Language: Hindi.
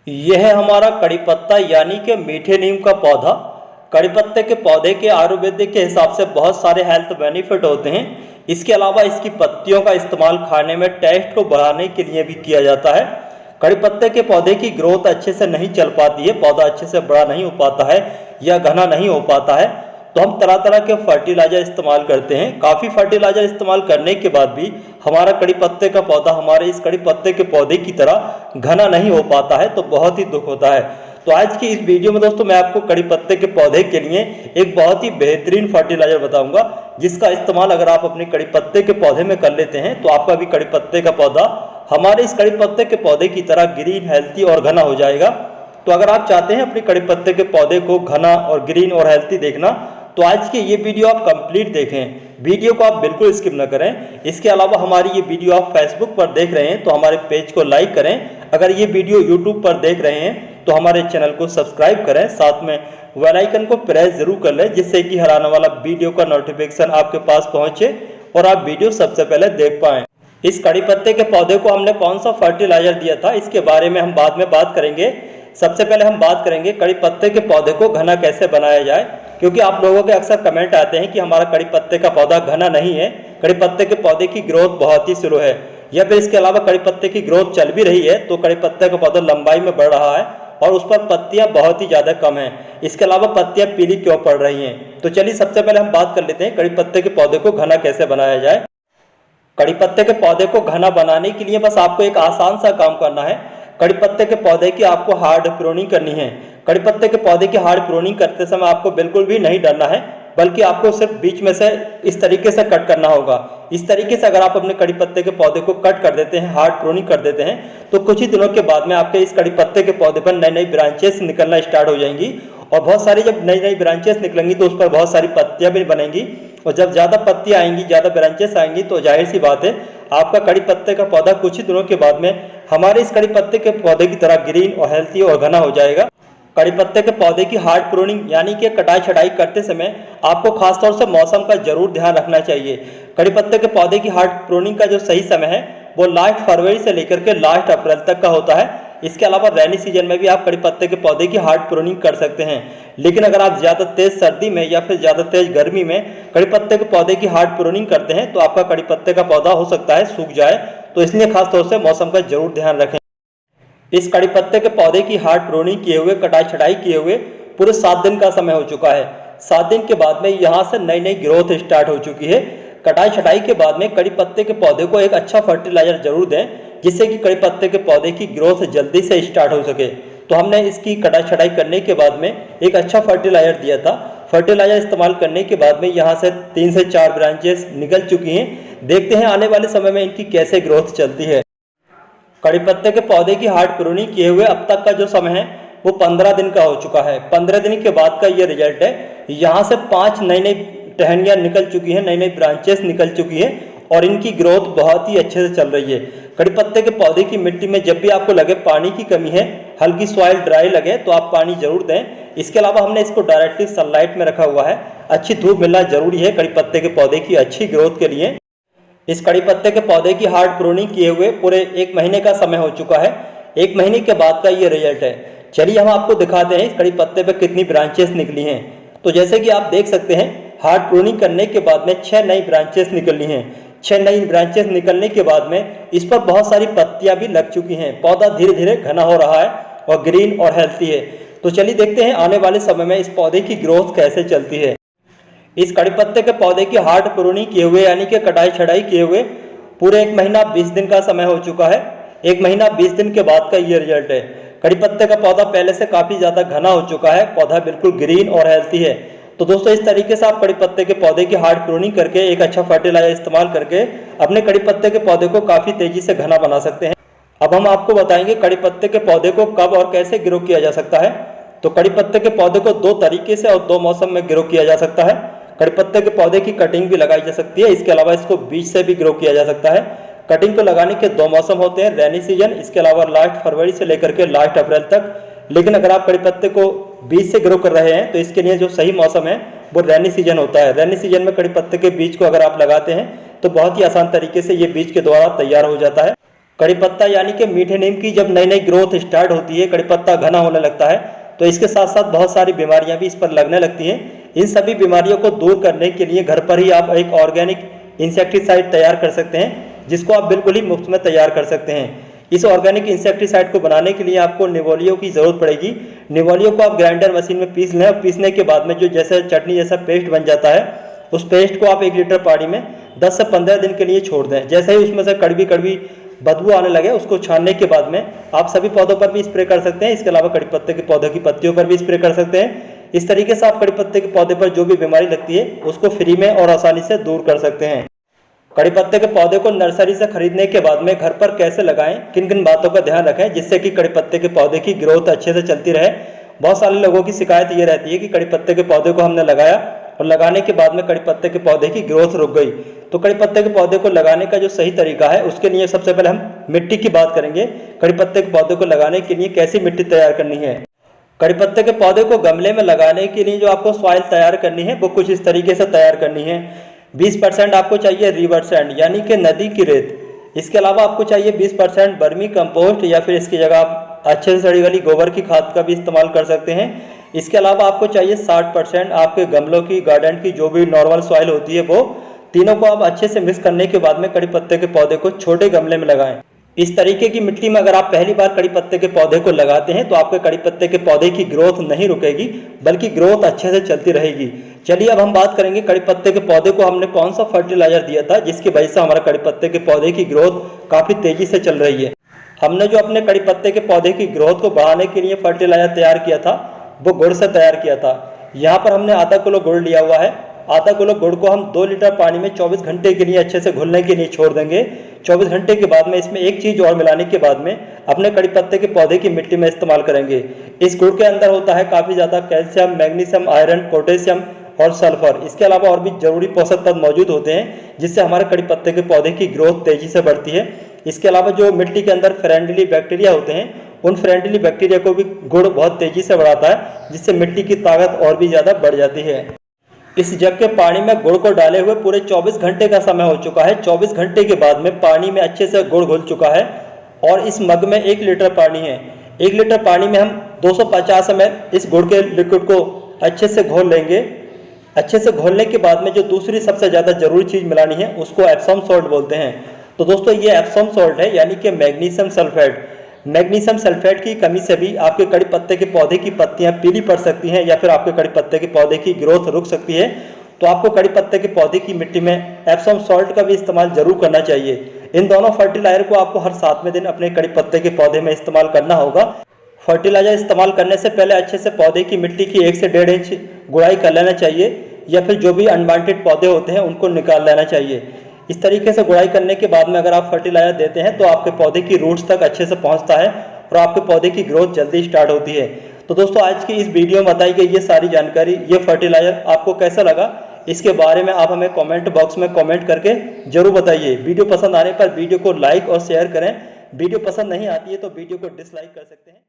यह है हमारा कड़ी पत्ता यानी कि मीठे नीम का पौधा। कड़ी पत्ते के पौधे के आयुर्वेदिक के हिसाब से बहुत सारे हेल्थ बेनिफिट होते हैं। इसके अलावा इसकी पत्तियों का इस्तेमाल खाने में टेस्ट को बढ़ाने के लिए भी किया जाता है। कड़ी पत्ते के पौधे की ग्रोथ अच्छे से नहीं चल पाती है, पौधा अच्छे से बड़ा नहीं हो पाता है या घना नहीं हो पाता है, तो हम तरह तरह के फर्टिलाइजर इस्तेमाल करते हैं। काफ़ी फर्टिलाइजर इस्तेमाल करने के बाद भी हमारा कड़ी पत्ते का पौधा हमारे इस कड़ी पत्ते के पौधे की तरह घना नहीं हो पाता है, तो बहुत ही दुख होता है। तो आज की इस वीडियो में दोस्तों मैं आपको कड़ी पत्ते के पौधे के लिए एक बहुत ही बेहतरीन फर्टिलाइजर बताऊंगा, जिसका इस्तेमाल अगर आप अपने कड़ी पत्ते के पौधे में कर लेते हैं तो आपका भी कड़ी पत्ते का पौधा हमारे इस कड़ी पत्ते के पौधे की तरह ग्रीन, हेल्थी और घना हो जाएगा। तो अगर आप चाहते हैं अपने कड़ी पत्ते के पौधे को घना और ग्रीन और हेल्थी देखना, तो आज की ये वीडियो आप कंप्लीट देखें, वीडियो को आप बिल्कुल स्किप न करें। इसके अलावा हमारी ये वीडियो आप फेसबुक पर देख रहे हैं तो हमारे पेज को लाइक करें। अगर ये वीडियो यूट्यूब पर देख रहे हैं तो हमारे चैनल को सब्सक्राइब करें, साथ में बेल आइकन को प्रेस जरूर कर लें, जिससे कि हर आने वाला वीडियो का नोटिफिकेशन आपके पास पहुंचे और आप वीडियो सबसे पहले देख पाएं। इस कड़ी पत्ते के पौधे को हमने कौन सा फर्टिलाइजर दिया था, इसके बारे में हम बाद में बात करेंगे। सबसे पहले हम बात करेंगे कड़ी पत्ते के पौधे को घना कैसे बनाया जाए, क्योंकि आप लोगों के अक्सर कमेंट आते हैं कि हमारा कड़ी पत्ते का पौधा घना नहीं है, कड़ी पत्ते के पौधे की ग्रोथ बहुत ही स्लो है, या फिर इसके अलावा कड़ी पत्ते की ग्रोथ चल भी रही है तो कड़ी पत्ते का पौधा लंबाई में बढ़ रहा है और उस पर पत्तियां बहुत ही ज़्यादा कम हैं। इसके अलावा पत्तियां पीली क्यों पड़ रही हैं। तो चलिए सबसे पहले हम बात कर लेते हैं कड़ी पत्ते के पौधे को घना कैसे बनाया जाए। कड़ी पत्ते के पौधे को घना बनाने के लिए बस आपको एक आसान सा काम करना है। कड़ी पत्ते के पौधे की आपको हार्ड प्रूनिंग करनी है। कड़ी पत्ते के पौधे की हार्ड प्रूनिंग करते समय आपको बिल्कुल भी नहीं डरना है, बल्कि आपको सिर्फ बीच में से इस तरीके से कट करना होगा। इस तरीके से अगर आप अपने कड़ी पत्ते के पौधे को कट कर देते हैं, हार्ड प्रूनिंग कर देते हैं, तो कुछ ही दिनों के बाद में आपके इस कड़ी पत्ते के पौधे पर नई नई ब्रांचेस निकलना स्टार्ट हो जाएंगी और बहुत सारी जब नई नई ब्रांचेस निकलेंगी तो उस पर बहुत सारी पत्तियां भी बनेंगी और जब ज़्यादा पत्तियां आएंगी, ज़्यादा ब्रांचेस आएंगी, तो जाहिर सी बात है आपका कड़ी पत्ते का पौधा कुछ ही दिनों के बाद में हमारे इस कड़ी पत्ते के पौधे की तरह ग्रीन और हेल्थी और घना हो जाएगा। कड़ी पत्ते के पौधे की हार्ड प्रूनिंग यानी कि कटाई छटाई करते समय आपको खासतौर से मौसम का जरूर ध्यान रखना चाहिए। कड़ी पत्ते के पौधे की हार्ड प्रूनिंग का जो सही समय है वो लास्ट फरवरी से लेकर के लास्ट अप्रैल तक का होता है। इसके अलावा रैनी सीजन में भी आप कड़ी पत्ते के पौधे की हार्ड प्रूनिंग कर सकते हैं, लेकिन अगर आप ज़्यादा तेज सर्दी में या फिर ज़्यादा तेज गर्मी में कड़ी पत्ते के पौधे की हार्ड प्रूनिंग करते हैं तो आपका कड़ी पत्ते का पौधा हो सकता है सूख जाए, तो इसलिए खासतौर से मौसम का जरूर ध्यान रखें। इस कड़ी पत्ते के पौधे की हार्ड प्रूनिंग किए हुए, कटाई छटाई किए हुए पूरे 7 दिन का समय हो चुका है। 7 दिन के बाद में यहाँ से नई नई ग्रोथ स्टार्ट हो चुकी है। कटाई छटाई के बाद में कड़ी पत्ते के पौधे को एक अच्छा फर्टिलाइजर जरूर दें, जिससे कि कड़ी पत्ते के पौधे की ग्रोथ जल्दी से स्टार्ट हो सके। तो हमने इसकी कटाई छटाई करने के बाद में एक अच्छा फर्टिलाइजर दिया था। फर्टिलाइजर इस्तेमाल करने के बाद में यहाँ से 3 से 4 ब्रांचेस निकल चुकी हैं। देखते हैं आने वाले समय में इनकी कैसे ग्रोथ चलती है। कड़ी पत्ते के पौधे की हार्ड प्रूनिंग किए हुए अब तक का जो समय है वो 15 दिन का हो चुका है। 15 दिन के बाद का ये रिजल्ट है। यहाँ से 5 नई नई टहनियाँ निकल चुकी हैं, नई नई ब्रांचेस निकल चुकी हैं और इनकी ग्रोथ बहुत ही अच्छे से चल रही है। कड़ी पत्ते के पौधे की मिट्टी में जब भी आपको लगे पानी की कमी है, हल्की सॉइल ड्राई लगे, तो आप पानी जरूर दें। इसके अलावा हमने इसको डायरेक्टली सनलाइट में रखा हुआ है। अच्छी धूप मिलना जरूरी है कड़ी पत्ते के पौधे की अच्छी ग्रोथ के लिए। इस कड़ी पत्ते के पौधे की हार्ड प्रूनिंग किए हुए पूरे 1 महीने का समय हो चुका है। 1 महीने के बाद का ये रिजल्ट है। चलिए हम आपको दिखाते हैं इस कड़ी पत्ते पे कितनी ब्रांचेस निकली हैं। तो जैसे कि आप देख सकते हैं हार्ड प्रूनिंग करने के बाद में 6 नई ब्रांचेस निकली हैं। 6 नई ब्रांचेस निकलने के बाद में इस पर बहुत सारी पत्तियां भी लग चुकी हैं। पौधा धीरे धीरे घना हो रहा है और ग्रीन और हेल्थी है। तो चलिए देखते हैं आने वाले समय में इस पौधे की ग्रोथ कैसे चलती है। इस कड़ी पत्ते के पौधे की हार्ड प्रूनिंग किए हुए यानी कि कटाई छटाई किए हुए पूरे 1 महीना 20 दिन का समय हो चुका है। 1 महीना 20 दिन के बाद का ये रिजल्ट है। कड़ी पत्ते का पौधा पहले से काफ़ी ज़्यादा घना हो चुका है, पौधा बिल्कुल ग्रीन और हेल्थी है। तो दोस्तों इस तरीके से आप कड़ी पत्ते के पौधे की हार्ड प्रूनिंग करके एक अच्छा फर्टिलाइजर इस्तेमाल करके अपने कड़ी पत्ते के पौधे को काफ़ी तेज़ी से घना बना सकते हैं। अब हम आपको बताएंगे कड़ी पत्ते के पौधे को कब और कैसे ग्रो किया जा सकता है। तो कड़ी पत्ते के पौधे को 2 तरीके से और 2 मौसम में ग्रो किया जा सकता है। कड़ी पत्ते के पौधे की कटिंग भी लगाई जा सकती है। इसके अलावा इसको बीज से भी ग्रो किया जा सकता है। कटिंग को लगाने के 2 मौसम होते हैं, रैनी सीजन, इसके अलावा लास्ट फरवरी से लेकर के लास्ट अप्रैल तक। लेकिन अगर आप कड़ी पत्ते को बीज से ग्रो कर रहे हैं तो इसके लिए जो सही मौसम है वो रैनी सीजन होता है। रैनी सीजन में कड़ी पत्ते के बीज को अगर आप लगाते हैं तो बहुत ही आसान तरीके से ये बीज के द्वारा तैयार हो जाता है। कड़ी पत्ता यानी कि मीठे नीम की जब नई नई ग्रोथ स्टार्ट होती है, कड़ी पत्ता घना होने लगता है, तो इसके साथ साथ बहुत सारी बीमारियां भी इस पर लगने लगती हैं। इन सभी बीमारियों को दूर करने के लिए घर पर ही आप एक ऑर्गेनिक इंसेक्टिसाइड तैयार कर सकते हैं, जिसको आप बिल्कुल ही मुफ्त में तैयार कर सकते हैं। इस ऑर्गेनिक इंसेक्टिसाइड को बनाने के लिए आपको निवोलियो की ज़रूरत पड़ेगी। निवोलियो को आप ग्राइंडर मशीन में पीस लें और पीसने के बाद में जो जैसे चटनी जैसा पेस्ट बन जाता है, उस पेस्ट को आप 1 लीटर पानी में 10 से 15 दिन के लिए छोड़ दें। जैसे ही उसमें से कड़वी कड़वी बदबू आने लगे, उसको छानने के बाद में आप सभी पौधों पर भी स्प्रे कर सकते हैं। इसके अलावा कड़ी पत्ते के पौधे की पत्तियों पर भी स्प्रे कर सकते हैं। इस तरीके से आप कड़ी पत्ते के पौधे पर जो भी बीमारी लगती है उसको फ्री में और आसानी से दूर कर सकते हैं। कड़ी पत्ते के पौधे को नर्सरी से खरीदने के बाद में घर पर कैसे लगाएं, किन किन बातों का ध्यान रखें जिससे कि कड़ी पत्ते के पौधे की ग्रोथ अच्छे से चलती रहे। बहुत सारे लोगों की शिकायत ये रहती है कि कड़ी पत्ते के पौधे को हमने लगाया और लगाने के बाद में कड़ी पत्ते के पौधे की ग्रोथ रुक गई। तो कड़ी पत्ते के पौधे को लगाने का जो सही तरीका है, उसके लिए सबसे पहले हम मिट्टी की बात करेंगे। कड़ी पत्ते के पौधे को लगाने के लिए कैसी मिट्टी तैयार करनी है। कड़ी पत्ते के पौधे को गमले में लगाने के लिए जो आपको सॉइल तैयार करनी है वो कुछ इस तरीके से तैयार करनी है। 20% आपको चाहिए रिवर सैंड यानी कि नदी की रेत। इसके अलावा आपको चाहिए 20% वर्मी कंपोस्ट या फिर इसकी जगह आप अच्छे से सड़ी गली गोबर की खाद का भी इस्तेमाल कर सकते हैं। इसके अलावा आपको चाहिए 60% आपके गमलों की, गार्डन की जो भी नॉर्मल सॉइल होती है, वो तीनों को आप अच्छे से मिक्स करने के बाद में कड़ी पत्ते के पौधे को छोटे गमले में लगाएं। इस तरीके की मिट्टी में अगर आप पहली बार कड़ी पत्ते के पौधे को लगाते हैं तो आपके कड़ी पत्ते के पौधे की ग्रोथ नहीं रुकेगी, बल्कि ग्रोथ अच्छे से चलती रहेगी। चलिए अब हम बात करेंगे कड़ी पत्ते के पौधे को हमने कौन सा फर्टिलाइजर दिया था जिसकी वजह से हमारा कड़ी पत्ते के पौधे की ग्रोथ काफ़ी तेजी से चल रही है। हमने जो अपने कड़ी पत्ते के पौधे की ग्रोथ को बढ़ाने के लिए फर्टिलाइजर तैयार किया था वो गुड़ से तैयार किया था। यहाँ पर हमने आधा किलो गुड़ लिया हुआ है। आधा किलो गुड़ को हम 2 लीटर पानी में 24 घंटे के लिए अच्छे से घुलने के लिए छोड़ देंगे। 24 घंटे के बाद में इसमें एक चीज़ और मिलाने के बाद में अपने कड़ी पत्ते के पौधे की मिट्टी में इस्तेमाल करेंगे। इस गुड़ के अंदर होता है काफ़ी ज़्यादा कैल्शियम, मैग्नीशियम, आयरन, पोटेशियम और सल्फर। इसके अलावा और भी जरूरी पोषक तत्व मौजूद होते हैं जिससे हमारे कड़ी पत्ते के पौधे की ग्रोथ तेजी से बढ़ती है। इसके अलावा जो मिट्टी के अंदर फ्रेंडली बैक्टीरिया होते हैं, उन फ्रेंडली बैक्टीरिया को भी गुड़ बहुत तेजी से बढ़ाता है, जिससे मिट्टी की ताकत और भी ज़्यादा बढ़ जाती है। इस जग के पानी में गुड़ को डाले हुए पूरे 24 घंटे का समय हो चुका है। 24 घंटे के बाद में पानी में अच्छे से गुड़ घुल चुका है और इस मग में 1 लीटर पानी है। 1 लीटर पानी में हम 250 ml इस गुड़ के लिक्विड को अच्छे से घोल लेंगे। अच्छे से घोलने के बाद में जो दूसरी सबसे ज़्यादा जरूरी चीज़ मिलानी है उसको एप्सम सॉल्ट बोलते हैं। तो दोस्तों ये एप्सम सॉल्ट है यानी कि मैग्नीशियम सल्फेट। मैग्नीशियम सल्फेट की कमी से भी आपके कड़ी पत्ते के पौधे की पत्तियां पीली पड़ सकती हैं या फिर आपके कड़ी पत्ते के पौधे की ग्रोथ रुक सकती है। तो आपको कड़ी पत्ते के पौधे की मिट्टी में एप्सम सॉल्ट का भी इस्तेमाल जरूर करना चाहिए। इन दोनों फर्टिलाइजर को आपको हर 7वें दिन अपने कड़ी पत्ते के पौधे में इस्तेमाल करना होगा। फर्टिलाइजर इस्तेमाल करने से पहले अच्छे से पौधे की मिट्टी की 1 से 1.5 इंच गुड़ाई कर लेना चाहिए या फिर जो भी अनवांटेड पौधे होते हैं उनको निकाल लेना चाहिए। इस तरीके से गुड़ाई करने के बाद में अगर आप फर्टिलाइजर देते हैं तो आपके पौधे की रूट्स तक अच्छे से पहुंचता है और आपके पौधे की ग्रोथ जल्दी स्टार्ट होती है। तो दोस्तों आज की इस वीडियो में बताई गई ये सारी जानकारी, ये फर्टिलाइजर आपको कैसा लगा, इसके बारे में आप हमें कमेंट बॉक्स में कमेंट करके जरूर बताइए। वीडियो पसंद आने पर वीडियो को लाइक और शेयर करें। वीडियो पसंद नहीं आती है तो वीडियो को डिसलाइक कर सकते हैं।